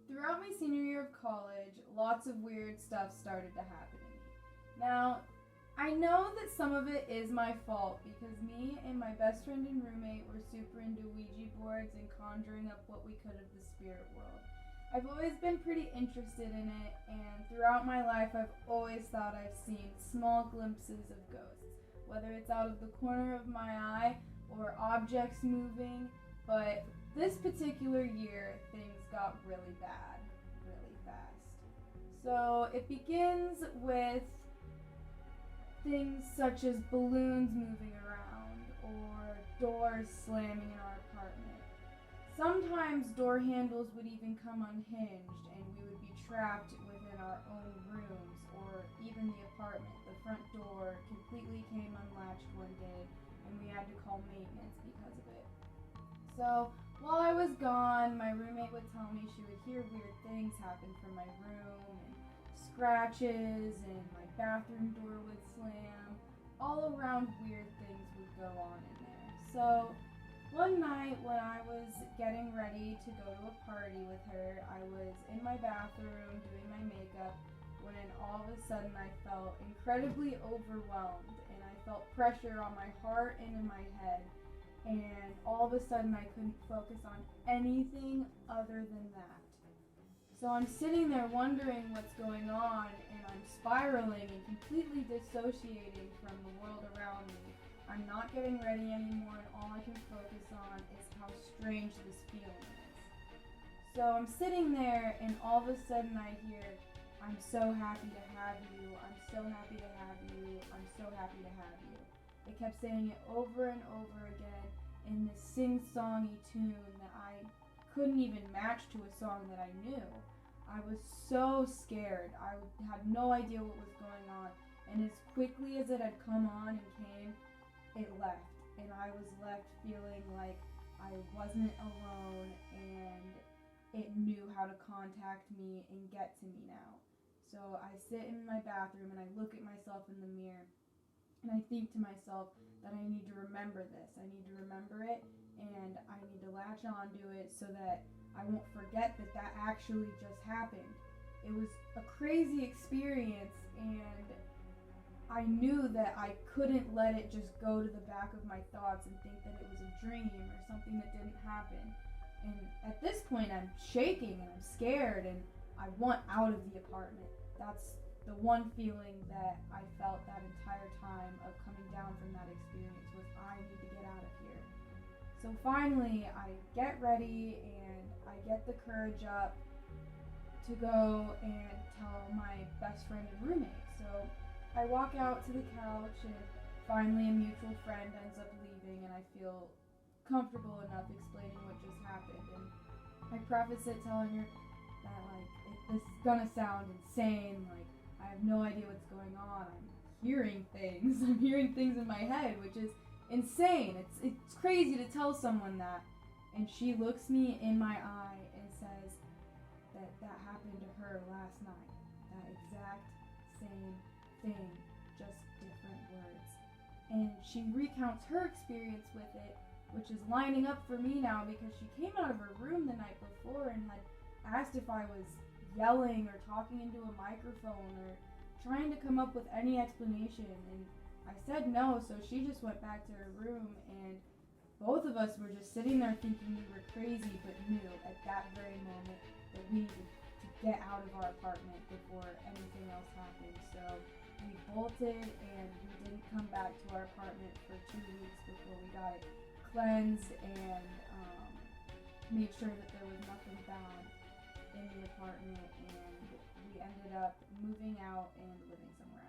Throughout my senior year of college, lots of weird stuff started to happen to me. Now, I know that some of it is my fault because me and my best friend and roommate were super into Ouija boards and conjuring up what we could of the spirit world. I've always been pretty interested in it, and throughout my life, I've always thought I've seen small glimpses of ghosts, whether it's out of the corner of my eye or objects moving. But this particular year, things got really bad, really fast. So it begins with things such as balloons moving around or doors slamming in our apartment. Sometimes door handles would even come unhinged and we would be trapped within our own rooms or even the apartment. The front door completely came unlatched one day and we had to call maintenance because of it. So while I was gone, my roommate would tell me she would hear weird things happen from my room and scratches and my bathroom door would slam. All around weird things would go on in there. So one night when I was getting ready to go to a party with her, I was in my bathroom doing my makeup when all of a sudden I felt incredibly overwhelmed and I felt pressure on my heart and in my head, and all of a sudden I couldn't focus on anything other than that. So I'm sitting there wondering what's going on and I'm spiraling and completely dissociating from the world around me. I'm not getting ready anymore and all I can focus on is how strange this feeling is. So I'm sitting there and all of a sudden I hear, "I'm so happy to have you, I'm so happy to have you, I'm so happy to have you." It kept saying it over and over again in this sing-songy tune that I couldn't even match to a song that I knew. I was so scared. I had no idea what was going on. And as quickly as it had come on and came, it left. And I was left feeling like I wasn't alone and it knew how to contact me and get to me now. So I sit in my bathroom and I look at myself in the mirror and I think to myself that I need to remember this. I need to remember it and I need to latch onto it so that I won't forget that that actually just happened. It was a crazy experience and I knew that I couldn't let it just go to the back of my thoughts and think that it was a dream or something that didn't happen. And at this point I'm shaking and I'm scared and I want out of the apartment. That's the one feeling that I felt that entire time of coming down from that experience was I need to get out of here. So finally I get ready and I get the courage up to go and tell my best friend and roommate. So I walk out to the couch and finally a mutual friend ends up leaving and I feel comfortable enough explaining what just happened. And I preface it telling her that this is gonna sound insane, like I have no idea what's going on. I'm hearing things. I'm hearing things in my head, which is insane. It's crazy to tell someone that. And she looks me in my eye and says that happened to her last night. That exact same thing, just different words. And she recounts her experience with it, which is lining up for me now because she came out of her room the night before and had asked if I was yelling or talking into a microphone or trying to come up with any explanation. And I said no, so she just went back to her room and both of us were just sitting there thinking we were crazy but knew at that very moment that we needed to get out of our apartment before anything else happened. So we bolted and we didn't come back to our apartment for 2 weeks before we got it cleansed and made sure that there was nothing found in the apartment, and we ended up moving out and living somewhere